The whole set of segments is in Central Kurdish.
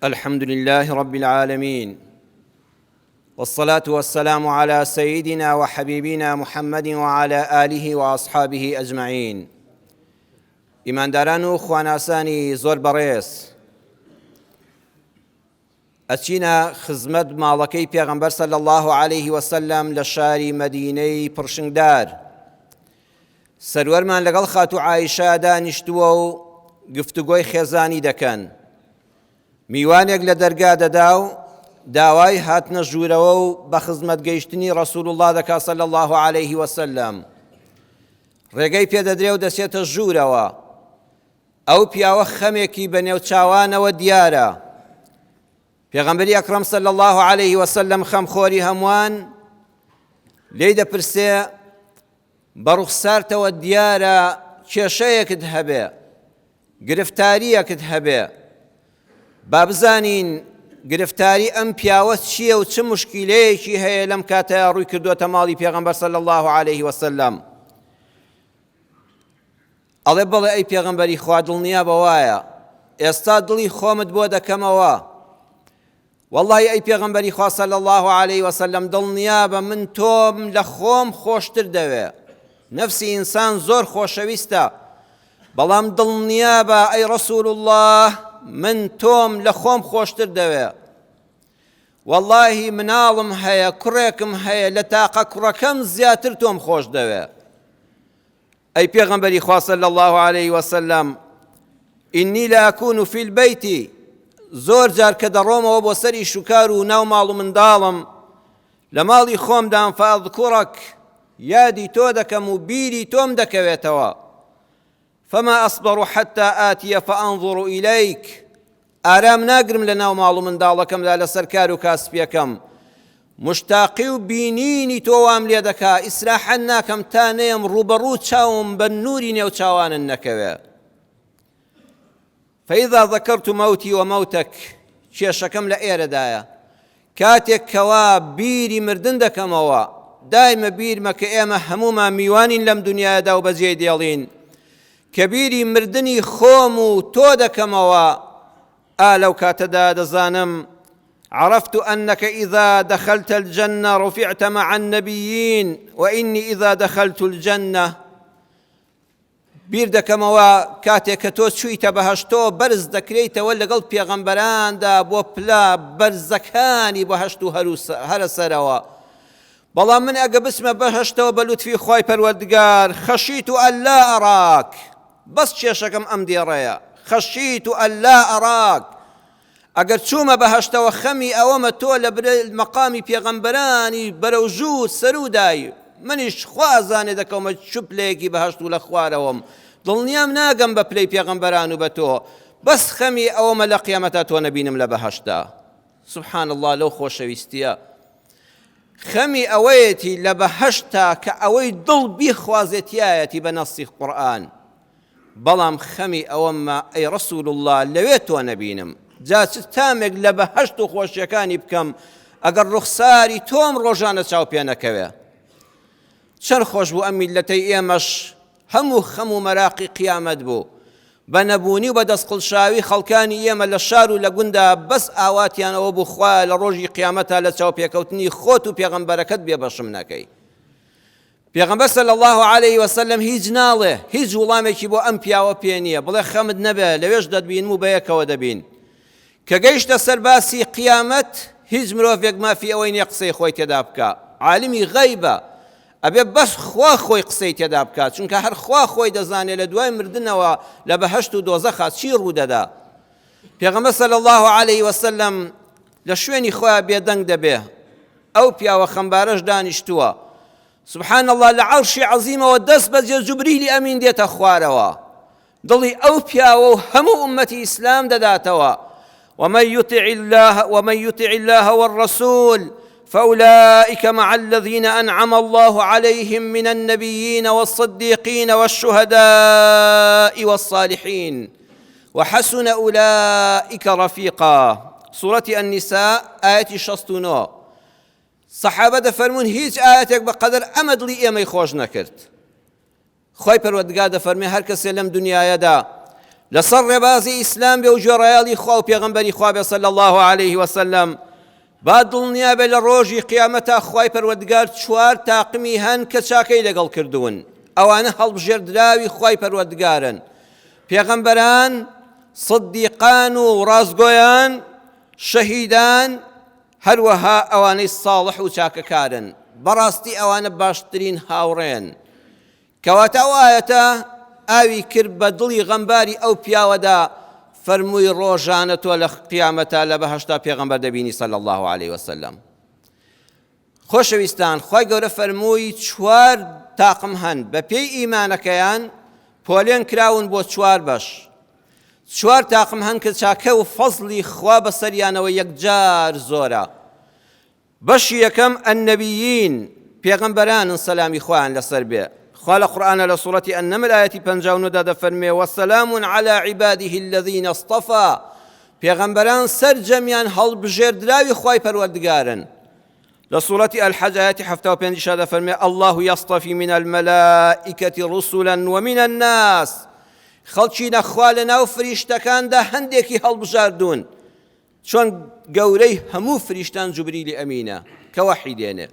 الحمد لله رب العالمين والصلاة والسلام على سيدنا وحبيبنا محمد وعلى آله وأصحابه أجمعين. ئیمانداران و خواناسانی زۆر بەڕێز، ئەچینە خزمەت ماڵەکەی پێغەمبەر صلی الله عليه وسلم لە شاری مەدینەی پڕشنگدار. سەروەرمان لەگەڵ خاتوو عایشە دانیشتووە و گفتوگۆی خێزانی دەکەن. میوانێک لە دەرگا دەدا و داوای هاتنە ژوورەوە و بە خزمەت گەیشتنی ڕەسوول الله دەکا صلی الله عليه وسلم. ڕێگەی پێدەدرێ و دەچێتە ژوورەوە. ئەو پیاوە خەمێکی بە نێو چاوانەوە دیارە. پێغەمبەری ئەکرەم صلی الله عليه وسلم خەمخۆری هەمووان لێی دەپرسێ بە ڕوخسارتەوە دیارە کێشەیەکت هەبێ، گرفتاریەکت هەبێ، با بزانین گرفتاری ئەم پیاوە چییە و چه مشکیلەیەکی هەیە لەم کاتەیە ڕووی کردووەتە ماڵی پێغەمبەر صلی الله عليه وسلم. ئەڵێ بەڵێ ئەی پێغەمبەری خوا دڵنیا بەوایە ئێستا دڵی خۆمت بۆ دەکەمەوە. وەڵڵاهی ئەی پێغەمبەری خوا صلی الله عليه وسلم دڵنیا بە من تۆم لە خۆم خۆشتر دەوێ. نەفسی ئینسان زۆر خۆشەویستە، بەڵام دڵنیا بە ئەی ڕەسوول الله من تۆم لە خۆم خۆشتر دەوێ. وەڵڵاهی مناڵم هەیە، کوڕێکم هەیە، لە تاقە کوڕەکەم زیاتر تۆم خۆش دەوێ. ئەی پێغەمبەری خوا صلی الله عليه وسلم ئینی لا ئەکون فی البەیتی، زۆر جار کە دەڕۆمەوە بۆ سەری شوکار و ناو ماڵ و منداڵم لە ماڵی خۆمدان فەئەذکوڕەک، یادی تۆ دەکەم و بیری تۆم دەکەوێتەوە. فما أصبر حتى آتي فأنظر إليك، ئارام ناگرم لە ناو ماڵ و منداڵەکەمدا لەسەر کار و کاسپیەکەم، مشتاقی و بینینی تۆ وام لێ دەکا، ئیسراحەت ناکەم تا نەیەم ڕوبەڕوو چاوم بە نووری نێو چاوانن نەکەوێ. فإذا ذكرت موتي وموتك، کێشەکەم لە ئێرەدایە. کاتێک کەوا بیری مردن دەکەمەوە، دایمە بیرمە کە ئێمە هەموومان میوانین لەم دنیادا و بەجێ دێڵین، کە بیری مردنی خۆم و تۆ دەکەمەوە. لەو کاتەدا دەزانم عرفت أنك إذا دخلت الجنة رفعت مع النبيين وإني إذا دخلت الجنة، بیر دەکەمەوە کاتێک کە تۆ چوویتە بەهەشتۆ بەرز دەکرێیتەوە لەگەڵ پێغەمبەراندا بۆ پلا بەرزەکانی بەهەشت و هەرە سەرەوە. بەڵام من ئەگە بچمە بەهەشتەوە بە لوتفی خوای پەروەردگار خەشیت ئەللا ئەراک، بەس کێشەکەم ئەم دێڕەیە، خەشیت ئەللا ئەراک. ئەگەر چوومە بەهەشتەوە خەمی ئەوەمە تۆ لە مەقامی پێغەمبەرانی بەرەو ژوور سەرودای، منیش خوازانێ دەکەمە چوپلەیەکی بەهەشت و لە خوارەوەم، دڵنیام ناگەم بە پلەی پێغەمبەران و بە تۆ، بەس خەمی ئەوەمە لە قیامەتە تۆ نەبینم لە بەهەشتا. سبحان الله، لەو خۆشەویستیە خەمی ئەوەیەتی لە بەهەشتا کە ئەوەی دڵ بیخوازێتیایەتی بە نەسی قورئان، بەڵام خەمی ئەوەمە ئەی ڕەسوول الله لەوێ تۆ نەبینم. جا چ تامێک لە بەهەشت و خۆشیەکانی بکەم ئەگەر ڕوخساری تۆم ڕۆژانە چاو پێ نەکەوێ. چەند خۆش بوو ئەم میلەتەی ئێمەش هەموو خەم و مەراقی قیامەت بوو، بە نەبوونی و بە دەستقڵشاوی خەڵکانی ئێمە لە شار و لە گوندا بەس ئاواتیانەوە بوو خوا لە ڕۆژی قیامەتە لە چاو پێکەوتنی خۆت و پێغەمبەرەکەت بێ بەشم نەکەی. پێغەمبەر صلی الله عليه وسلم هیچ ناڵێ، هیچ وڵامێکی بۆ ئەم پیاوە پێ نییە، بڵێ خەمت نەبێ لەوێش دەتبین و بەیەکەوە دەبین. کە گەیشتە سەر باسی قیامەت هیچ مرۆڤێک مافی ئەوەی نییە قسەی خۆی تێدا بکە، عالمی غەیبە، ئەبێ بەس خوا خۆی قسەی تێدا بکات، چونکە هەر خوا خۆی دەزانێت لە دوای مردنەوە لە بەهەشت و دۆزەخا چی ڕوودەدا. پێغەمبەر صلی الله عليه وسلم لە شوێنی خۆیان بێدەنگ دەبێ، ئەو پیاوە خەمبارەش دانیشتووە، سبحان الله لە عەرشی عەزیمەوە دەست بەجێ جوبریلی ئەمین دێتە خوارەوە، دڵی ئەو پیاوە و هەموو ئومەتی ئیسلام دەداتەوە. ومن يطع الله والرسول فأولئك مع الذين أنعم الله عليهم من النبيين والصديقين والشهداء والصالحين وحسن أولئك رفيقا. سورة النساء آية 69. صحابة دەفەرمون هیچ ئاەتێک بەقەدەر ئەمە دڵی ئێمەی خۆش نەکرد. خۆی پەروەردگار دەفەرمێ هەر کەسێ لەم دنیایەدا لەسەر ڕێبازی ئیسلام بێ و گوێڕایەڵی خوا و پێغەمبەری خوا بێ صلی الله عليه وسلم. با دڵنیا بێ لە ڕۆژی قیامەتا خوای پەروەردگار 4 تاقمی هەن کە چاکەی لەگەڵ کردوون، ئەوانە هەڵبژێردراوی خوای پەروەردگارن. پێغەمبەران، صدیقان و ڕازگۆیان، شەهیدان، هەروەها ئەوانەی ساڵح و چاکەکارن. بەڕاستی ئەوانە باشترین هاوڕێن. کەواتە ئەو ئایەتە ئاوی کرد بە دڵی غەمباری ئەو پیاوەدا، فەرمووی ڕۆژانە تۆ لە قیامەتا لە بەهەشتا پێغەمبەر دەبینی صلی الله عليه وسلم. خۆشەویستان، خوای گەورە فەرمووی 4 تاقم هەن بە پێی ئیمانەکەیان پۆلێن کراون بۆ 4 بەش. 4 تاقم هەن کە چاکە و فەزلی خوا بەسەریانەوە یەکجار زۆرە. بەشی یەکەم ئەنەبیین، پێغەمبەرانن سەلامی خوایان لەسەر بێ. خوا لە قورئانە لە سوورەتی ئەنەمل ئایەتی 59 دەفەرمێ وەسەلام عەلی عیبادیه الذین اصطفى. پێغەمبەران سەرجەمیان هەڵبژێردراوی خوای پەروەردگارن. لە سوورەتی ئەلحەج ئایەتی 75 دەفەرمێ الله یصطفی من الملائکة رسلا ومن الناس. خەڵکی نەخوا لەناو فریشتەکاندا هەندێکی هەڵبژاردوون، چۆن گەورەی هەموو فریشتان جوبریلی ئەمینە کە وەحی دێنێ.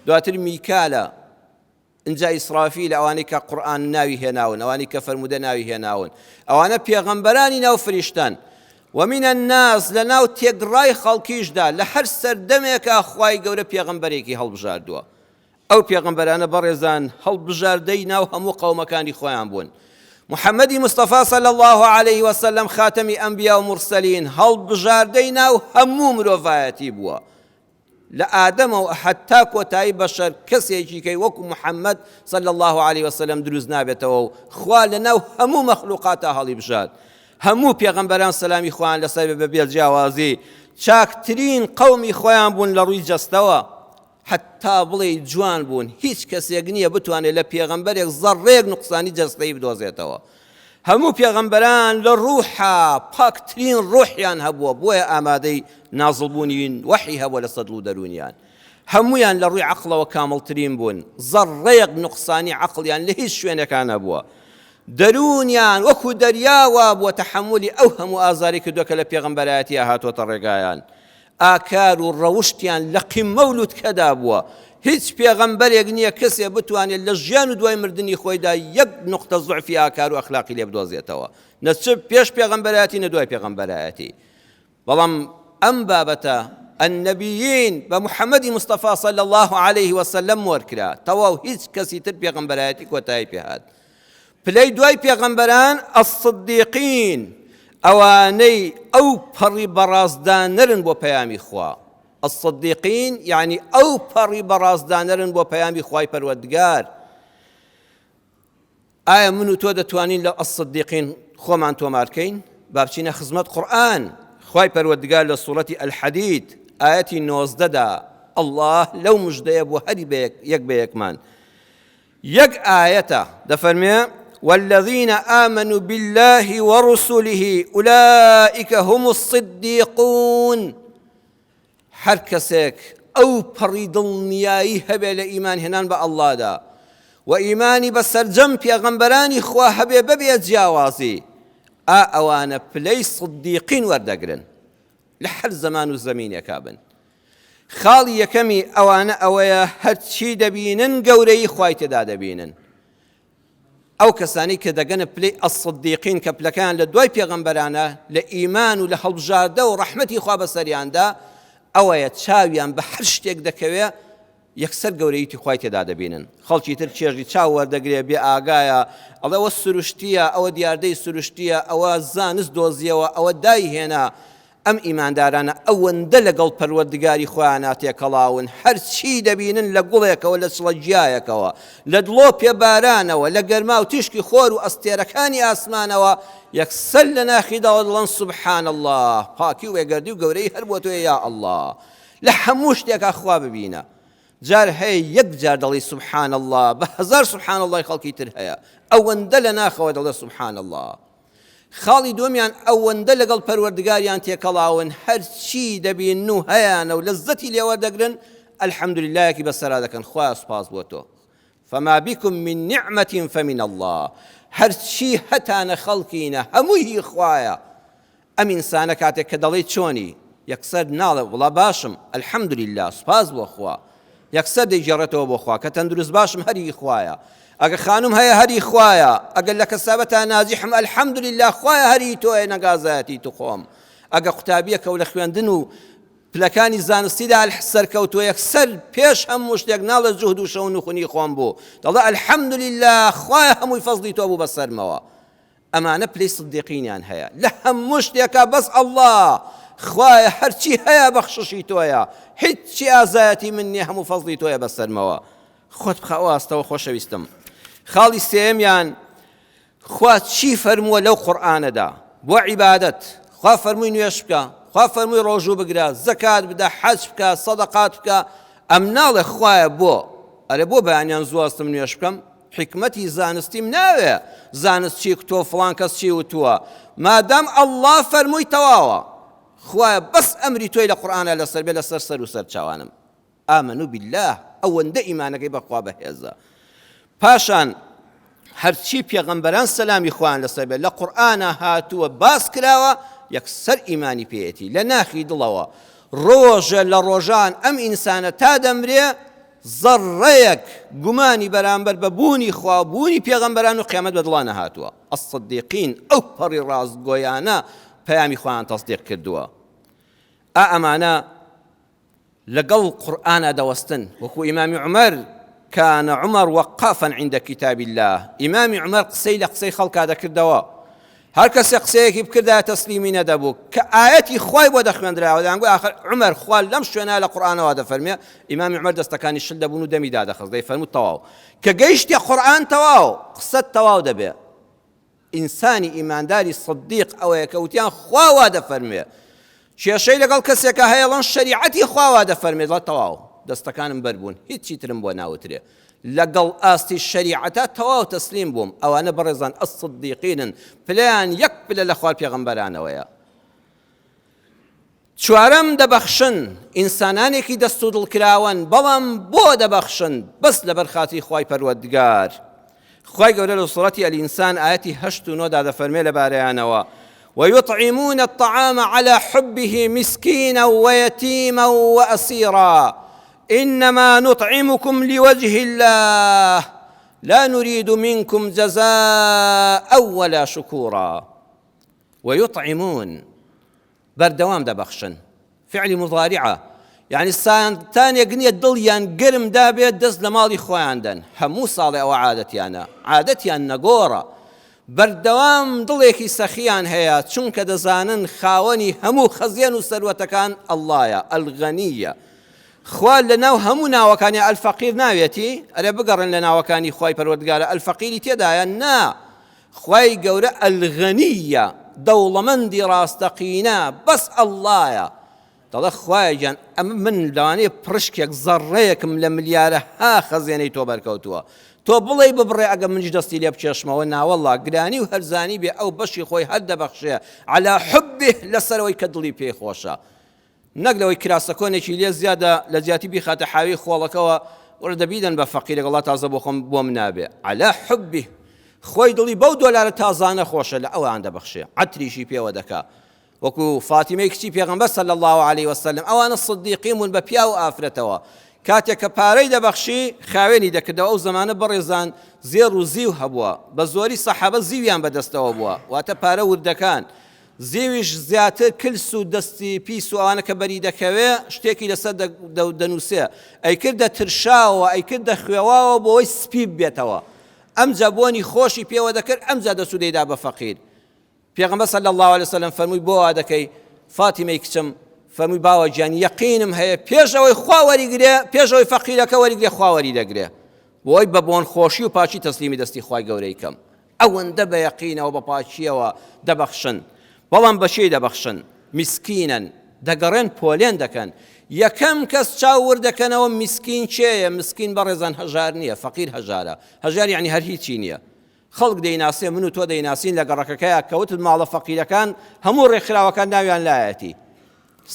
دواتر میکالە، ئینجا ئیسرافیل، ئەوانەی کە قورئان ناوی هێناون، ئەوانەی کە فەرموودە ناوی هێناون، ئەوانە پێغەمبەرانی ناو فریشتان. ومن الناس، لەناو تێگڕای خەڵکیشدا لە هەر سەردەمێکە خوای گەورە پێغەمبەرێکی هەڵبژاردووە. ئەو پێغەمبەرانە بەڕێزان هەڵبژاردەی ناو هەموو قەومەکانی خۆیان بوون. محەممەدی مستەفا صلی الله عليه وسلم خاتەمی ئەنبیا و مرسەلین هەڵبژاردەی ناو هەموو مرۆڤایەتی بووە، لە ئادەمەوە حتا کۆتایی بەشەر کەسێکی کەی وەکو محەممەد صلی الله عليه وسلم دروست نابێتەوە و خوا لەناو هەموو مەخلوقاتە هەڵی بژارد. هەموو پێغەمبەران سەلامی خۆیان لەسەر بێ بە بێجیاوازی چاکترین قەومی خۆیان بوون لە ڕووی جەستەوە، حتا بڵێ جوان بوون، هیچ کەسێک نییە بتوانێت لە پێغەمبەرێک زەڕێک نوقسانی جەستەی بدۆزێتەوە. هەموو پێغەمبەران لە ڕوحا پاکترین ڕوحیان هەبووە، بۆیە ئامادەی نازڵبوونی وەحی هەبووە لە سەدڵ و دەرونیان. هەمویان لە ڕووی عەقڵەوە کامڵترین بوون، زەڕێک نوقسانی عەقڵیان لە هیچ شوێنێکان نەبووە. دەرونیان وەکو دەریاوە بووە تەحەمولی ئەو هەموو ئازاری کردووە کە لە پێغەمبەرایەتیە هاتووەتە ڕێگایان. ئاکار و ڕەوشتیان لە قیمە و لووتکەدا بووە. هیچ پێغەمبەرێک نییە کەسێ بتوانێت لە ژیان و دوای مردنی خۆیدا یەک نقطە زوعفی ئاکار و ئەخلاقی لێ بدۆزێتەوە، نەچ پێش پێغەمبەرایەتی نە دوای پێغەمبەرایەتی. بەڵام ئەم بابەتە ئەنەبیین بە محەممەدی مستەفا صلی الله عليه وسلم وەرکرا، تەواو هیچ کەسی تر پێغەمبەرایەتی کۆتایی پێهات. پلەی دوای پێغەمبەران ئەسسیدیقین، ئەوانەی ئەو پەڕی بەڕازدانەرن بۆ پەیامی خوا. الصديقين يعني أو پەڕی بەڕازدانەرن بۆ پەیامی خوای پەروەردگار. ئایا من و تۆ دەتوانین لە الصديقين خۆمان تۆمارکەین؟ با بچینە خزمەت قورئان. خوای پەروەردگار لە سوورەتی الحەدید ئایەتی 19 الله لەو مژدەیە بۆ هەری یەک بە یەکمان. یەک ئایەتە دەفەرمێ والذين آمنوا بالله ورسله أولئك هم الصديقون. هەر کەسێک ئەو پەڕی دڵنیایی هەبێ لە ئیمان هێنان بە ئەڵڵادا و ئیمانی بە سەرجەم پێغەمبەرانی خوا هەبێ بەبێ جیاوازی، ئەوانە پلەی صدیقین وەردەگرن لە هەر زەمان و زەمینێکا بن. خاڵی یەکەمی ئەوانە ئەوەیە هەرچی دەبینن گەورەی خوای تێدا دەبینن. ئەو کەسانی کە دەگەنە پلەی الصدیقین کە پلەکان لە دوای پێغەمبەرانە لە ئیمان و لە هەڵبژاردە و ڕەحمەتی خوا بەسەریاندا، ئەوەیە چاویان بە هەر شتێک دەکەوێ یەکسەر گەورەیەتی خوای تێدا دەبینن. خەڵکی تر چێژی چاو وەردەگرێ بێ ئاگایە، ئەڵێ ئەوە سروشتیە، ئەوە دیاردەی سروشتیە، ئەوە زانست دۆزیەوە، ئەوە دایهێنا. ئەم ئیماندارانە ئەوەندە لەگەڵ پەروەردگاری خۆیانە تێکەڵاون، هەرچی دەبینن لە گوڵێکەوە لە چڵەجیایەکەوە، لە دڵۆ پێبارانەوە، لە گەرما و تیشکی خۆر و ئەستێرەکانی ئاسمانەوە یەکسەر لە ناخیداوە دڵن سوبحان الله، پاکی و وێگەردی و گەورەی هەر بۆ تۆیە یا الله. لە هەموو شتێکا خوا ببینە. جار هەیە یەک جار دەڵی سوبحان الله، بە هەزار سوبحان الله خەڵکی تر هەیە، ئەوەندە لە ناخەوە دەڵێ سوبحان الله. خاڵی دومیان ئەوەندە لەگەڵ پەروەردگاریان تێکەڵاون، هەرچی دەبین و هەیەنە و لەزەتی لێوە دەگرن، الحەمدوللایەکی بەسەرا دەکەن، خوایە سوپاس بۆ تۆ. فما بكم من نعمة فمن الله. هەرچی هەتانە خەڵکینە هەمووی هی خوایە. ئەم ئینسانە کاتێک کە دەڵێ چۆنی یەکسەر ناڵێ وڵا باشم ئەلحەمدولیلا سوپاس بۆ خوا، یەکسەر دەیگەڕێتەوە بۆ خوا کە تەندروست باشم هەری خوایە، ئەگە خانوم هەیە هەری خوایە، ئەگەر لە کەسابەتە نازیحم ئەلحەمدولیلا خوایە هەری تۆیە نەگازایەتی تو خۆم، ئەگە قوتابیەکە و لە خوێندن و پلەکانی زانستیدا سەرکەوتووە یەکسەر پێش هەموو شتێک ناڵە جوهد و شەون و خونی خۆم بوو دەڵێ ئەلحەمدولیلا خوایە هەمووی فەزلی تۆ بوو بەسەرمەوە. ئەمانە پلەی سدیقینیان هەیە لە هەموو شتێکە بەس ئەڵڵا خوایە هەرچی هەیە بەخششی تۆیە، هیچی ئازایەتی من نییە هەموو فەزلی تۆیە بەسەرمەوە. خۆت بخەوە ئاستەوە خۆشەویستم. خاڵی سێمیان خوا چی فەرمووە لەو قورئانەدا بۆ عیبادەت؟ خوا فەرمووی نوێش بکە، خوا فەرمووی ڕۆژوو بگرە، زەکات بدە، حەج بکە، سەدەقات بکە. ئەم ناڵێ خوایە بۆ ئەرێ بۆ بەیانیان زوواستم نوێش بکەم، حکمەتی زانستیم ناوێ زانست چی کتۆ فڵان کەس چی وتووە، مادام ئەڵڵا فەرمووی تەواوە خوایە بەس ئەمری تۆی لە قورئانە لەسەر بێ لەسەر سەر و سەر چاوانم. ئامنوا بالله ئەوەندە ئیمانەکەی بەخوا بەهێزە. پاشان هەرچی پێغەمبەران سەلامی خوایان لەسەر بێت لە قورئانە هاتووە باس کراوە یەکسەر ئیمانی پێیەتی لە ناخی دڵەوە. ڕۆژە لە ڕۆژان ئەم ئینسانە تا دەمرێ زەڕەیەک گومانی بەرامبەر بە بوونی خوا بوونی پێغەمبەران و قیامەت بە دڵانە هاتووە. ئەسسدیقین ئەو پەڕی ڕاستگۆیانە پەیامی خۆیان تەصدیق کردووە. ئەمانە لەگەڵ قورئانە دەوەستن. وەکو ئیمامی عومەر كان عمر وقافا عند كتاب الله. إمام عمر قسەی لە قسەی خەڵکا دەکردەوە، هەر کەسێ قسەیەکی بکردا تەسلیمی نەدەبوو کە ئاەتی خوای بۆ دەخوێندراوە دەیانگوت آخر عمر خوا لەم شوێنە لە قورئانەوە دەفەرمێ. ئیمامی عمر دەستەکانی شل دەبوون و دەمی دادەخست دەیفەرمووت تەواو کە گەیشتە قورئان تەواو قسەت تەواو دەبێ. ئینسانی ئیمانداری صدیق ئەوەیە کە وتیان خوا وا دەفەرمێ، کێشەی لەگەڵ کەسێکە هەیەڵەن شەریعەتی خوا وا دەفەرمێت لە تەواو دەستەکانم بەربوون هیچی ترم بۆ ناوترێ لەگەڵ ئاستی شەریعەتە تەواو تەسلیم بووم. ئەوانە بەڕێزان ئەسسدیقینن، پلەیان یەک پلە لە خوار پێغەمبەرانەوەیە. چوارەم دەبەخشن، ئینسانانێکی دەست و دڵکراون بەڵام بۆ دەبەخشن بەس لەبەر خاتری خوای پەروەردگار. خوای گەورە لە سوورەتی ئەلئینسان ئاەتی 8 و 9 دا دەفەرمێ لەبارەیانەوە ويطعمون الطعام على حبه مسكينا ويتيما وأسيرا إنما نطعمكم لوجه الله لا نريد منكم جزاء ولا شكورا. ويطعمون بردوام دبخشن فعل مضارعة يعني سانتان يقنية دڵیان گرم دابێت دەست لە ماڵی خۆیاندەن هەموو ساڵێ ئەوە عادەتیان نەگۆڕە بەردەوام دڵێکی سەخیان هەیە چونکە دەزانن خاوەنی هەموو خەزیان و سەروەتەکان ئەڵڵایە ئەلغەنیە. خوا لە ناو هەموو ناوەکانی ئەلفەقیر ناوێتی ئەرێ بگەڕن لە ناوەکانی خوای پەروەردگارە ئەلفەقیری تێدایە نا خوای گەورە ئەلغەنیە دەوڵەمەندی ڕاستەقینە بەس ئەڵڵایە. دەڵێ خوایە گیان ئەمە من لەوانەیە پڕشکێک زەڕەیەکم لە ملیارە ها خەزیێنەی تۆ بەرکەوتووە تۆ بڵێ ببڕێ ئەگە منیش دەستی لێ بچێشمەوە ناوەڵڵا گرانی و هەرزانی بێ ئەو بەشی خۆی هەر دەبەخشێ عەلا حوبه لەسەرەوەی کە دڵی پێی خۆشە نەک لەوەی کراسەکۆنێکی لێ زیادە لە زیاتی بیخاتە حاوی خۆڵەکەوە وەردە بیدەن بە فەقیرێک وڵا تازە بۆ خۆم بۆم نابێ عەلا حوبه خۆی دڵی بەو دۆلارە تازانە خۆشە لە ئەوان دەبەخشێ عەتریشی پێوە دەکا وەکو فاتیمەی کچی پێغەمبەر صلی الله علیه وسلم ئەوانە صدیقین بوون بە پیا و ئافرەتەوە کاتێک کە پارەی دەبەخشی خاوێنی دەکردەوە ئەو زمانە بەڕێزان زێر و زیو هەبووە بە زۆری سەحابە زیویان بەدەستەوە بووە واتە پارە وردەکان زیویش زیاتر کلس و دەستی پیس و ئەوانە کە بەری دەکەوێ شتێکی لەسەر دەنووسێ ئەیکردە ترشاوە ئەیکردە خوێواوە بۆ ئەوەی سپی بێتەوە ئەمجا بۆنی خۆشی پێوە دەکرد ئەمجا دەسوودەیدا بە فەقیر پێغەمبەر صلی الله علیه وسلم فەرمووی بۆ وا دەکەی فاتیمەی کچم فەرمووی باوە گیان یەقینم هەیە پێشەوەی خوا وەریگرێ پێشەوەی فەقیرەکە وەریگرێ خوا وەری دەگرێ بۆی بە بۆن خۆشی و پاچی تەسلیمی دەستی خوای گەورەی کەم ئەوەندە بە یەقینەوە بە پاچیەوە دەبەخشن بەڵام بەشەی دەبەخشن میسکینن دەگەڕێن پۆلێن دەکەن یەکەم کەس چاور دەکەنەوە میسکین چێیە مسکین بەڕێزان هەژار نییە فەقیر هەژارە هەژار یعنی هەر هیچی نییە خەڵک دەیناسێ من و تۆ دەیناسین لە گەڕەکەکەیە کەوتت ماڵە فەقیرەکان هەموو ڕێکخراوەکان ناویان لایەتی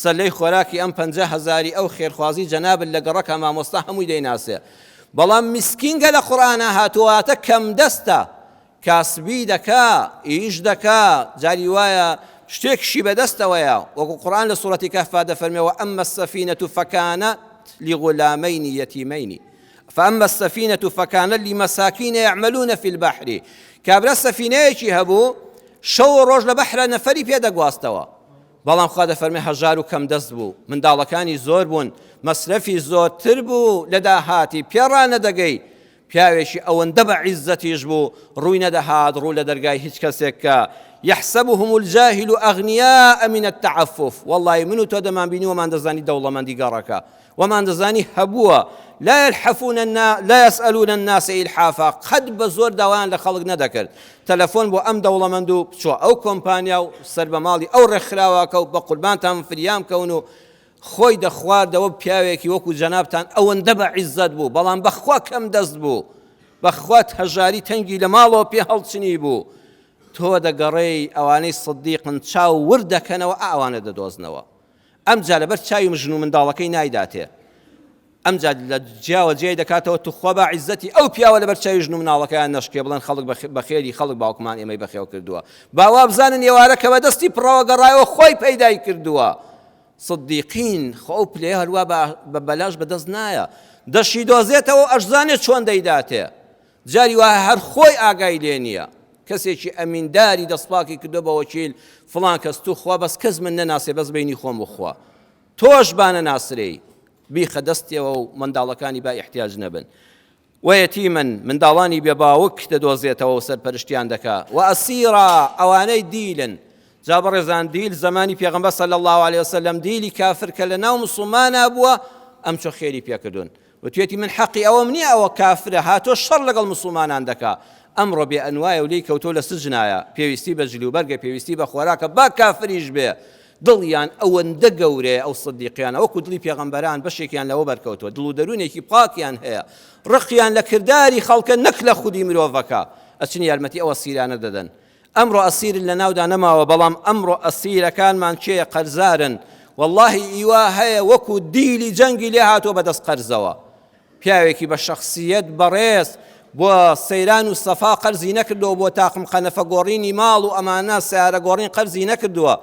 سەلەی خۆراکی ئەم 50,000 ئەو خێرخوازی جەنابن لە گەڕەکە مامۆستا هەمووی دەیناسێ بەڵام میسکینگە لە قورئانە هاتوواتە کەم دەستە کاسبی دەکا ئیش دەکا جاری وایە شتێکشی بەدەستەوەیە وەکو قورئان لە سوورەتی کەهف دەفەرمێەوە ئەمە السەفینەة فەکانەت لغلامين يتيمين فأما السفينة فكانت لمساكين يعملون في البحر كابرا السفينەیەکی هەبوو شەو ڕۆژ لە بەحرە نەفەری پێدەگواستەوە بەڵام خوا دەفەرمێ هەژار و کەم دەست بوو منداڵەکانی زۆر بوون مەسرەفی زۆرتر بوو لە داهاتی پێڕانەدەگەی پیاوێکی ئەوەندە بە عیززەتیش بوو ڕووی نەدەهات ڕوو لە دەرگای هیچ کەسێک کە يحسبهم الجاهل أغنياء من التعفف والله منو تو دمان بيني وما دزاني دولة من دي قاركا وما دزاني هبوا لا يلحفون لا يسألون الناس إلحافا قد بزور دوان لخلق ندكر تلفون بو أم دولة من دو شو أو كومبانيا سرب مالي أو رخراوا كو بقربان تام فريام كونو خوي دخوار دو بياويكي وكو جنابتان أو اندبع عزت بو بلان بخوا كم دزت بو بخوات هجاري تنجي لمالو بي هلچني بو تۆ دەگەڕێی ئەوانەی سدیقن چاو وردەکەنەوە ئەوانە دەدۆزنەوە ئەمجا لەبەر چاوی مژن و منداڵەکەی نایداتێ ئەمجا لە جیاوە جێی دەکاتەوە توخوا بە عیزەتی ئەو پیاوە لەبەر چاوی ژن و مناڵەکەیان نەشکێ بڵێن خەڵک بەخێری خەڵک باوکمان ئێمەی بەخێو کردووە باوا بزانن ئێوارەکە بە دەستی پڕەوە گەڕایەوە خۆی پەیدای کردووە سدیقین خۆ پلێ هەروە بە بەلاش بەدەست نایە دەشی دۆزێتەوە ئەشزانێت چۆن دەیداتێ جاری وایە هەر خۆی ئاگای لێ نییە کەسێکی ئەمینداری دەستپاکی کردو بە وەکیل فڵان کەس تو خوا بەس کەس من نەناسێ بەس بینی خۆم بخوا تۆش بانە ناسرەی بیخە دەستیەوە و منداڵەکانی با احتیاج نەبن وەیەتیمن منداڵانی بێباوک دەدۆزێتەوە و سەرپەرشتیان دەکا و ئەسیرا ئەوانەی دیلن جا بەڕێزان دیل زمانی پێغەمبەر صلی الله عليه وسلم دیلی کافر کە لە ناو موسڵمانە بووە ئەم چۆ خێری پێکردون وتوێتی من حەقی ئەوەم نییە ئەوە کافرە هاتۆ شەڕ لەگەڵ موسڵمانان دەکا ئەمڕۆ بێ ئەنوایە و لی کەوتۆ لە سجنایە پێویستی بە جلوبەرگە پێویستی بە خۆراکە با کافریش بێ دڵیان ئەوەندە گەورەیە ئەو سدیقیان ئەوەکو دڵی پێغەمبەران بەشێکیان لەوە بەرکەوتووە دڵ و دەروونێکی پاکیان هەیە ڕقیان لە کردداری خەڵکە نەک لە خودی مرۆڤەکە ئەچنی یارمەتی ئەوە سیرانە دەدەن ئەمڕۆ ئەسیرن لە ناودا نەماوە بەڵام ئەمڕۆ ئەسیرەکانمان چێە قەرزارن والله ئیوا هەیە وەکو دیلی جەنگی لێ هاتۆ بەدەست قەرزەوە پیاوێکی بە شەخسیەت بەڕێز بۆ سەیران و سەفا قەرزی نەکردەوە بۆ تاقم خەنەفە گۆڕینی ماڵ و ئەمانە سیارە گۆڕین قەرزی نەکردووە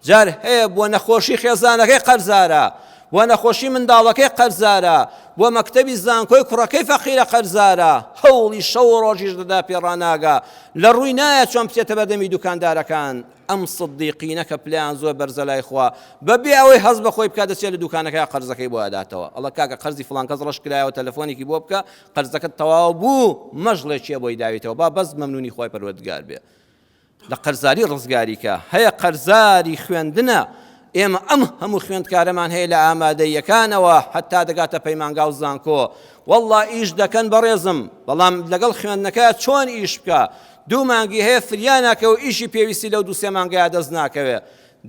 جار هەیە بۆ نەخۆشی خێزانەکەی قەرزارە بۆ نەخۆشی منداڵەکەی قەرزارە بۆ مەکتەبی زانکۆی کوڕەکەی فەقیرە قەرزارە هەوڵی شەو ڕۆژیش دەدا پێڕاناگا لە ڕووی نایە چۆن بچێتە بەردەمی دوکاندارەکان ئەم سدیقینە کە پلیان زۆر بەرزە لای خوا بەبێ ئەوەی هەز بەخۆی بکات دەچێت لە دوکانەکەی قەرزەکەی بۆ ئەداتەوە ئەڵە کاکە قەرزی فڵان کەس ڕەش کرایەوە تەلەفۆنێکی بۆ بکە قەرزەکەت تەواو بوو مەژڵێکیە بۆی داویتەوە با بەس مەمنونی خۆی پەروەردگار بێ لە قەرزاری ڕزگاریکە هەیە قەرزاری خوێندنە ئێمە ئەم هەموو خوێندکارەمان هەیە لە ئامادەیەکانەوە حتا دەگاتە پەیمانگا و زانکۆ والله ئیش دەکەن بەڕێزم بەڵام لەگەڵ خوێندنەکە چۆن ئیش بکە دوو مانگی هەیە فریاناکەوە ئیشی پێویستی لەو دوو سێ مانگەیە دەست ناکەوێ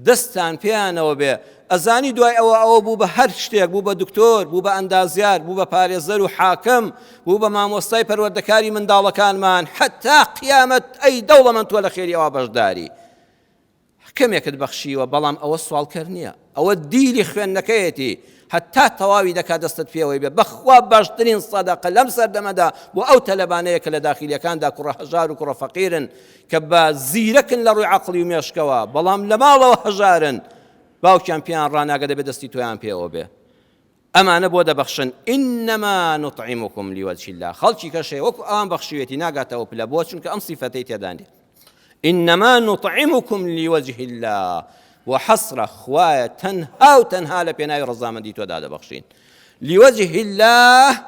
دەستان پێیانەوە بێ ئەزانی دوای ئەوە بوو بە هەر شتێک بوو بە دکتۆر بوو بە ئەندازیار بوو بە پارێزەر و حاکم بوو بە مامۆستای پەروەردەکاری منداڵەکانمان حتا قیامەت ئەی دەوڵەمەند تۆ لە خێری ئەوە بەشداری کەمێکت بەخشیوە بەڵام ئەوە سوالکەر نییە ئەوە دیلی خوێندنەکەیەتی حتا تەواوی دەکات دەستت پێوەی بێ بەخوا باشترین سەدەقە لەم سەردەمەدا بۆ ئەو تەلەبانەیە کە لە داخیلیەکاندا کوڕە هەژار و کوڕە فەقیرن کە بە زیرەکن لە ڕووی عەقڵی و مێشکەوە بەڵام لە ماڵەوە هەژارن باوکیان پێیان ڕاناگە دەبێت دەستی تۆیان پێوە بێ ئەمانە بۆ دەبەخشن ئینەما نوطعیمکم لیوەجهی الله خەڵکی کەشەیە وەکو ئەوان بەخشیوێتی ناگاتەوە پلە بۆ چونکە ئەم سیفەتەی تێدانی إنما نطعمكم لوجه الله وحصر خوايا تنها وتنها لبناي رزامندي توداد بخشين لوجه الله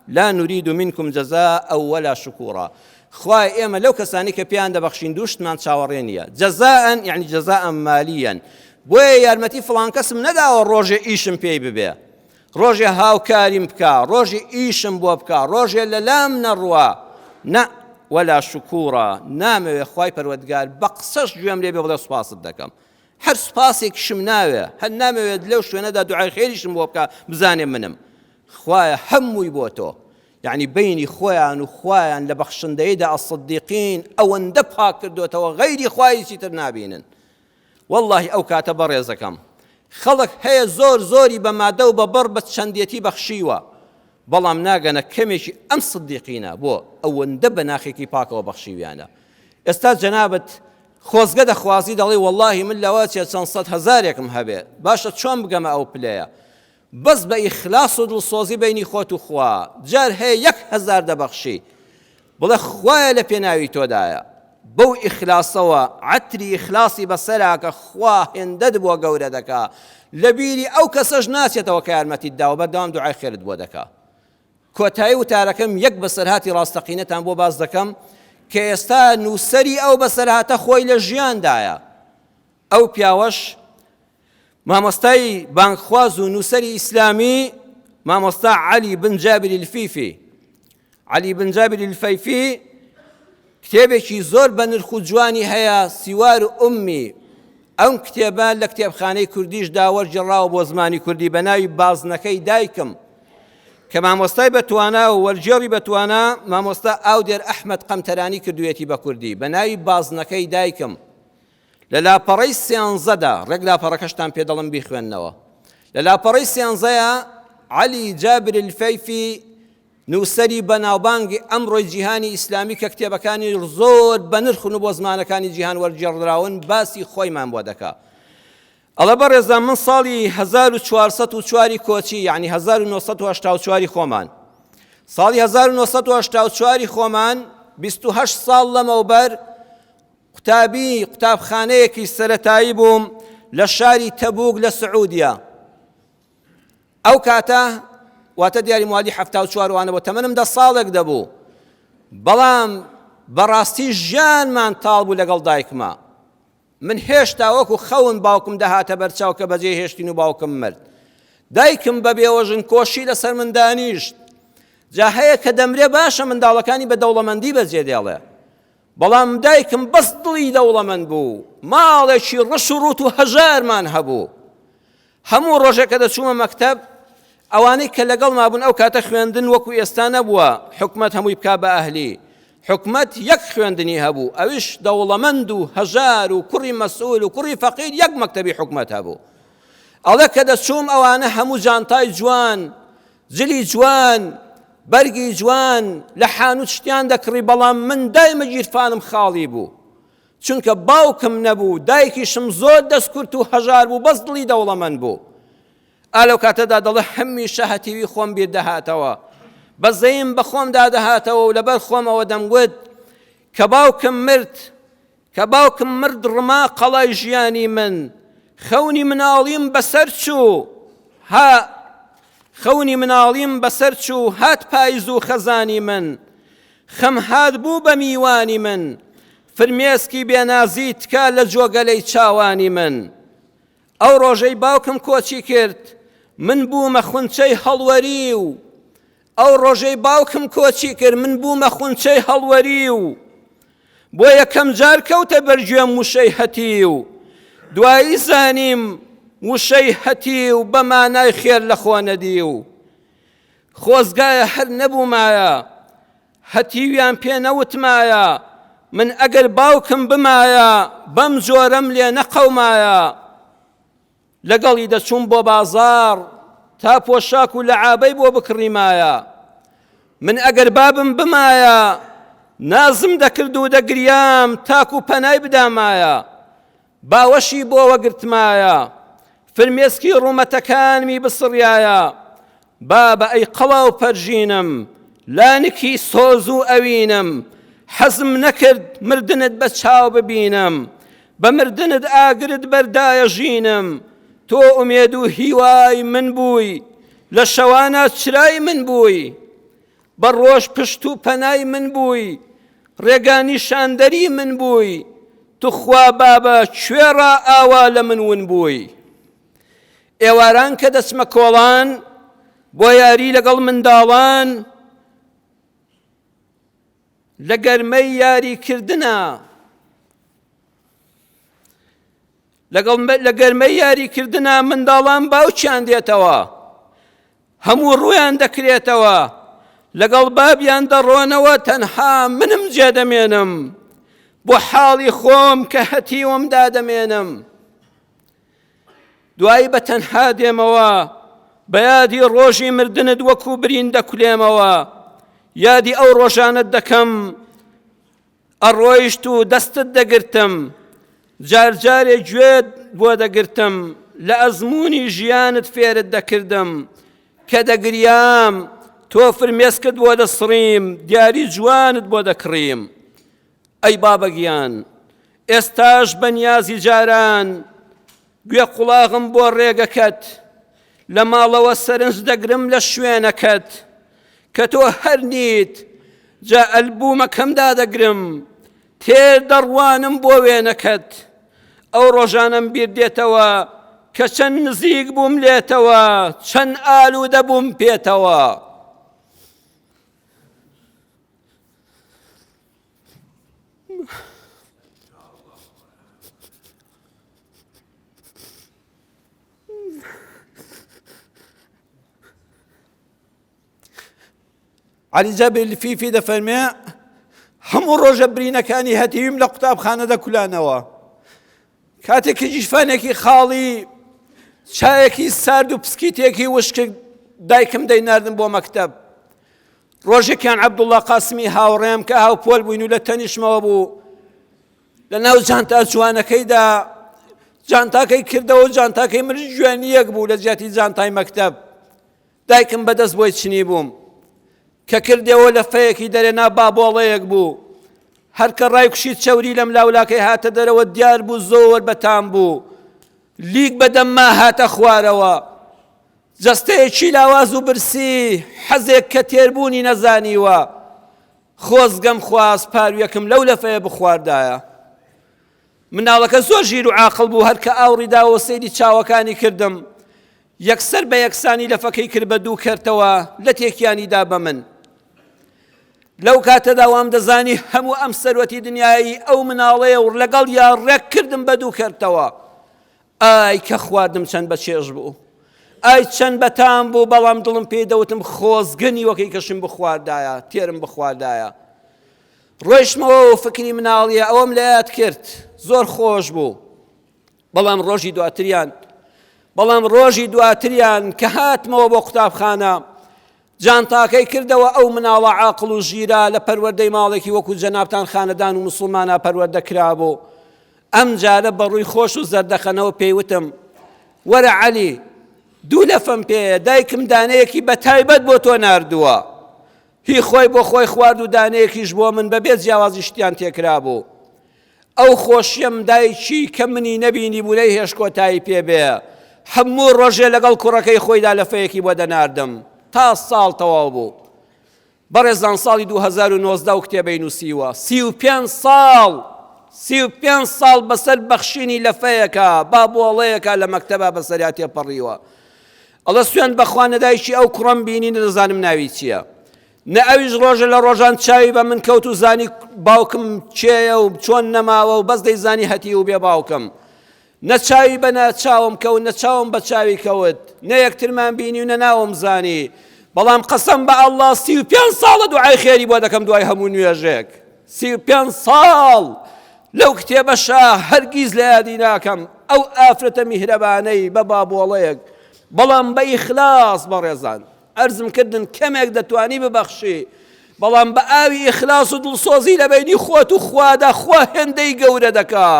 لا نريد منكم جزاء ولا شكورا خوايا إما لو كساني كبيان دبخشين دوشت من شاورينيا جزاء يعني جزاء ماليا بوي يارمتي فلان كسم ندا والروجي إيشم بي ببيا روجي هاو كاريم بكا روجي إيشم بو بكا روجي للام نروا نا ولا شكورا نامەوێ خوای پەروەردگار بە قسەش گوێم لێ بێ بڵێ سوپاست دەکەم هەر سوپاسێکیشم ناوێ هەر نامەوێت لەو شوێنەدا دوعای خێریشم بۆ بکە بزانێ منم خوایە هەمووی بۆ تۆ یعنی بینی خۆیان و خوایان لە بەخشندەیەدا ئەسدیقین ئەوەندە پاک کردوێتەوە غەیری خوایەکی تر نابینن والله ئەو کاتە بەڕێزەکەم خەڵک هەیە زۆری بە مادە و بەبڕ بە چەندێتی بەخشیوە بەڵام ناگەنە کەمێکی ئەم سدیقینە بۆ ئەوەندە بە ناخێکی پاکەوە بەخشیویانە ئێستا جەنابەت خۆزگە دەخوازی دەڵێ وەڵڵاهی من لەوە چەند سەد هەزارێکم هەبێ باشە چۆن بگەمە ئەو پلەیە بەس بە ئیخلاس و دڵسۆزی بەینی خۆت و خوا جار هەیە 1,000 دەبەخشی بڵێ خوایە لە پێناوی تۆدایە بەو ئیخلاسەوە عەتری ئیخلاسی بەسەراکە خوا هێندەت بۆ گەورە دەکا لە بیری ئەو کەسەش ناچێتەوە کە یارمەتیت داوە بەردەوام دوعای خێرت بۆ دەکا کۆتایی وتارەکەم یەک بەسەرهاتی ڕاستەقینەتان بۆ باز دەکەم کە ئێستا نووسەری ئەو بەسەرهاتە خۆی لە ژیاندایە ئەو پیاوەش مامۆستای بانگخواز و نووسەری ئیسلامی مامۆستا عەلی بن جابری الفیفی عەلی بن جابری الفیفی کتێبێکی زۆر بە نرخ و جوانی هەیە سیوار و ئومی ئەم کتێبە لە کتێبخانەی کوردیشدا وەرجێڕاوە بۆ زمانی کوردی بە ناوی بازنەکەی دایکم کە مامۆستای بەتوانا و وەرجێڕی بەتوانا مامۆستا ئاودێر ئەحمەد قەمتەرانی کردوویەتی بە کوردی بە ناوی بازنەکەی دایکم لە لاپەڕەی سێنزەدا ڕێک لاپەڕەکەشتان پێ دەڵم بیخوێننەوە لە لاپەڕەی سێنزەیە عەلی جابر الفەیفی نووسەری بەناوبانگی ئەمڕۆی جیهانی ئیسلامی کە کتێبەکانی زۆر بە نرخ و بۆ زمانەکانی جیهان وەرجێڕراون باسی خۆیمان بۆ دەکا ئەڵە بەڕێزان من ساڵی 1404 کۆچی یعنی 1984 خۆمان ساڵی 1984 خۆمان 28 ساڵ لەمەوبەر قوتابخانەیەکی سەرەتایی بووم لە شاری تەبوک لە سعودیا ئەو کاتە واتە دیاری موادی 74 وانە بۆ تەمەنم 10 ساڵێک دەبوو بەڵام بەڕاستی ژیانمان تاڵ بوو لەگەڵ دایکما من هێشتا وەکو خەون باوکم دەهاتە بەرچاو کە بەجێ هێشتین و باوکم مرد دایکم بە بێوەژن کۆشی لەسەر من دانیشت جا هەیە کە دەمرێ باشە منداڵەکانی بە دەوڵەمەندی بەجێ دێڵێ بەڵام دایکم بەس دڵی دەوڵەمەند بوو ماڵێکی ڕش و ڕوت و هەژارمان هەبوو هەموو ڕۆژێکە دەچوومە مەکتەب ئەوانەی کە لەگەڵ مابوون ئەو کاتە خوێندن وەکو ئێستا نەبووە حکومەت هەمووی بکا بە ئەهلی حکومەت یەک خوێندنی هەبوو ئەویش دەوڵەمەند و هەژار و کوڕی مەسئول و کوڕی فەقیر یەک مەکتەبی حکومەت هەبوو ئەڵێ کە دەچووم ئەوانە هەموو جانتای جوان جلی جوان بەرگی جوان لە حانوت شتیان دەکڕی بەڵام من دایمە گیرفانم خاڵی بوو چونکە باوکم نەبوو دایکیشم زۆر دەستکورت و هەژار بوو بەس دڵی دەوڵەمەند بوو ئالەو کاتەدا دەڵێ هەمیشە هەتیوی خۆم بیر دەهاتەوە بەزەیم بە خۆمدا دەهاتەوە و لەبەر خۆمەوە دەمگوت کە باوکم مرد ڕما قەڵای ژیانی من خەونی مناڵیم بەسەر چوو هات پاییز و خەزانی من خەم هات بوو بە میوانی من فرمێسکی بێنازی تکا لە جۆگەلەی چاوانی من ئەو ڕۆژەی باوکم کۆچی کرد من بوومە خونچەی هەڵوەری و ئەو ڕۆژەی باوکم کۆچی کرد من بوومە خونچەی هەڵوەری و بۆ یەکەم جار کەوتە بەرگوێم وشەی هەتی و دوایی زانیم وشەی هەتی و بە مانای خێر لە خۆ نەدی و خۆزگایە هەر نەبوومایە هەتیویان پێ نەوتمایە من ئەگەر باوکم بمایە بەم جۆرەم لێ نەقەومایە لەگەڵی دەچووم بۆ بازار تا پۆشاک و لەعابەی بۆ بکڕیمایە من ئەگەر بابم بمایە نازم دەکرد و دەگریام تاکو پەنای بدامایە باوەشی بۆ وەگرتمایە فرمێسکی ڕوومەتەکانمی بسڕیایە بابە ئەی قەڵا و پەرژینم لانکی سۆز و ئەوینم حەزم نەکرد مردنت بە چاو ببینم بە مردنت ئاگرت بەردایە ژینم تۆ ئومێد و هیوای من بووی لە شەوانە چرای من بووی بە ڕۆژ پشت و پەنای من بووی ڕێگانی شاندەری من بووی توخوا بابە کوێڕە ئاوا لە من ون بووی ئێواران کە دەچمە کۆڵان بۆ یاری لەگەڵ منداڵان لە گەرمەی یاریکردنە لە گەرمەی یاریکردنە منداڵان باوچیان دێتەوە هەموو ڕوویان دەکرێتەوە لەگەڵ بابیان دەڕۆنەوە تەنها منم جێدەمێنم بۆ حاڵی خۆم کە هەتیوم دادەمێنم دوایی بە تەنها دێمەوە بە یادی ڕۆژی مردنت وەکو برین دەکولێمەوە یادی ئەو ڕۆژانت دەکەم ئەڕۆیشت و دەستت دەگرتم جار جارێ گوێت بۆ دەگرتم لە ئەزموونی ژیانت فێرت دەکردم کە دەگریام تۆ فرمێسکت بۆ دەسڕیم دیاری جوانت بۆ دەکڕیم ئەی بابەگیان ئێستاش بەنیازی جاران گوێ قوڵاغم بۆ ڕێگەکەت لە ماڵەوە سەرنج دەگرم لە شوێنەکەت کە تۆ هەر نیت جا ئەلبومەکەمدا دەگرم تێر دەڕوانم بۆ وێنەکەت ئەو ڕۆژانم بیر دێتەوە کە چەند نزیک بووم لێتەوە چەند ئالوودە بووم پێتەوە علی جابر الفیفی دەفەرمێ هەموو ڕۆژە برینەکانی هەتیویم لە قوتابخانە دەکولانەوە کاتێکی جیفانێکی خاڵی چایەکی سارد و پسکیتێکی وشک دایکم دەیناردم بۆ مەکتەب ڕۆژێکیان عەبدوڵڵا قاسمی هاوڕێم کە هاوپۆل بووین و لە تەنیشمەوە بوو لە ناو جانتا جوانەکەیدا جانتاکەی کردەوە و جانتاکەی مریش جوێنیەک بوو لە جیاتی جانتای مەکتەب دایکم بەدەست بۆی چنی بووم کە کردەوە لە فەیەکی دەرێنا بابۆڵەیەک بوو هەر کە ڕای کوشید چەوری لەم لاولاکەی هاتە دەرەوە دیار بوو زۆر بەتام بوو لیک بەدەمما هاتە خوارەوە جەستەیەکی لاواز و برسی حەزێک کە تێربوونی نەزانیوە خۆزگەم خواست پارویەکم لەو لەفەیە بخواردایە مناڵەکە زۆر ژیر و عاقڵ بوو هەر کە ئاوڕیداوە سەیری چاوەکانی کردم یەکسەر بە یەکسانی لەفەکەی کرد بە دوو کەرتەوە لە تێکیانیدا بە من لەو کاتەدا وام دەزانی هەموو ئەم سەروەتی دنیایی ئەو مناڵەیە و لەگەڵ یا ڕێک کردم بە دوو کەرتەوە ئای کە خواردم چەند بە چێژ بوو ئای چەند بەتام بوو بەڵام دڵم پێی دەوتم خۆزگەنی وەکەی کەشم بخواردایە تێرم بخواردایە ڕۆیشتمەوە و فکری مناڵیە ئەوەم لە یاد کرد زۆر خۆش بوو بەڵام ڕۆژی دواتریان کە هاتمەوە بۆ قوتابخانە جانتاکەی کردەوە ئەو مناڵە عاقڵ و ژیرە لە پەروەردەی ماڵێکی وەکو جەنابتان خانەدان و موسڵمانە پەروەردە کرابوو ئەم جارە بەڕووی خۆش و زەردەخەنەوە پێیوتم وەرە عەلی دوو لەفەم پێیە دایکم دانەیەکی بە تایبەت بۆ تۆ ناردووە هی خۆی بۆ خۆی خوارد و دانەیەکیش بۆ من بەبێ جیاوازی شتیان تێکرا بوو ئەو خۆشیەم دایکی کە منی نەبینی بوو لەی هێش کۆتایی پێ بێ هەموو ڕۆژێ لەگەڵ کوڕەکەی خۆیدا لەفەیەکی بۆ دەناردم تا ساڵ تەواو بوو بەڕێزان ساڵی 2019 و کتێبەی نووسیوە 35 ساڵ بەسەر بەخشینی لەفەیەکە بابۆڵەیەکە لە مەکتەبە بەسەریا تێپەڕیوە ئەڵە سوێن بەخوا نەدایکی ئەو کوڕەم بینی نەدەزانم ناوی چییە نە ئەویش ڕۆژە لە ڕۆژان چاوی بە من کەوت و زانی باوکم چێیە و چۆن نەماوە و بەس دەیزانی هەتی و بێ باوکم نەچاوی بە ناچاوم کەوت نەچاوم بە چاوی کەوت نە یەکترمان بینی و نەناوم زانی بەڵام قەسەم بە ئەڵڵا 35 ساڵە دوعای خێری بۆ دەکەم دوای هەموو نوێژێک 35 ساڵ لەو کتێبەشە هەرگیز لە یادی ناکەم ئەو ئافرەتە میهرەبانەی بە بابۆڵەیەک بەڵام بە ئیخلاس بەڕێزان ئەرزم کردن کەمێک دەتوانی ببەخشی بەڵام بە ئاوی ئیخلاس و دڵسۆزی لە بینی خۆت و خوادا خوا هێندەی گەورە دەکا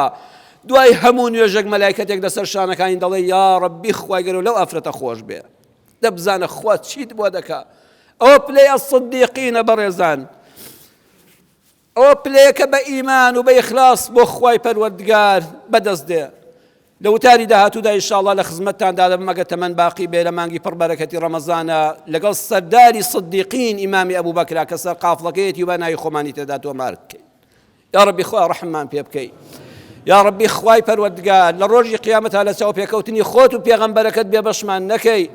دوای هەموو نوێژێک مەلایکەتێک لەسەر شانەکانی دەڵێ یا ڕەبی خوای گەورە لەو ئافرەتە خۆش بێ دەبزانە خوا چیت بۆ دەکا ئەوە پلەی ئەسڵدیقینە بەڕێزان ئەوە پلەیەکە بە ئیمان و بە ئیخلاس بۆ خوای پەروەردگار بەدەست دێ لە وتاری داهاتوودا ئینشاءڵڵا لە خزمەتتاندا دەبم ئەگە تەمەەن باقی بێ لە مانگی پڕبەرەکەتی ڕەمەزانە لەگەڵ سەرداری سدیقین ئیمامی ئەبوو بەکرا کە سەر قافڵەکەیەتی و بە ناوی خۆمانی تێدا تۆمار بکەین یا ڕەبی خوا ڕەحممان پێ بکەی یا ڕەبی خوای پەروەردگار لە ڕۆژی قیامەتە لە چاو پێکەوتنی خۆت و پێغەمبەرەکەت بێ بەشمان نەکەی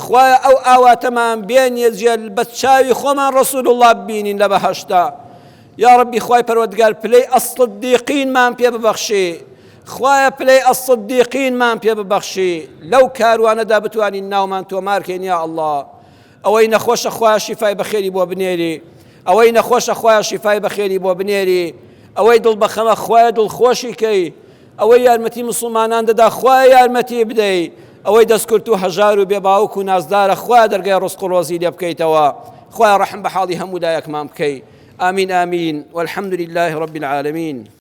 خوایە ئەو ئاواتەمان بێنیە جێل بە چاوی خۆمان ڕەسوول الله ببینین لە بەهەشتا یا ڕەبی خوای پەروەردگار پلەی ئەسڵدیقینمان پێ ببەخشی خوایە پلەی ئەسڵدیقینمان پێ ببەخشی لەو کاروانەدا بتوانین ناومان تۆمارکەین یا ئەڵڵا ئەوەی نەخۆشە خوایە شیفای بەخێری بۆ بنێری ئەوەی نەخۆشە خوایە شیفای بەخێری بۆ بنێری ئەوەی دڵبەخەمە خوایە دڵخۆشی کەی ئەوەی یارمەتی موسڵمانان دەدا خوایە یارمەتی بدەی ئەوەی دەستکرد و هەژار و بێباوک و نازدارە خوایە دەرگای ڕزق و ڕۆزی لێ بکەیتەوە خوایە ڕەحم بە حاڵی هەموو لایەکمان بکەی آمين آمين والحمد لله رب العالمين.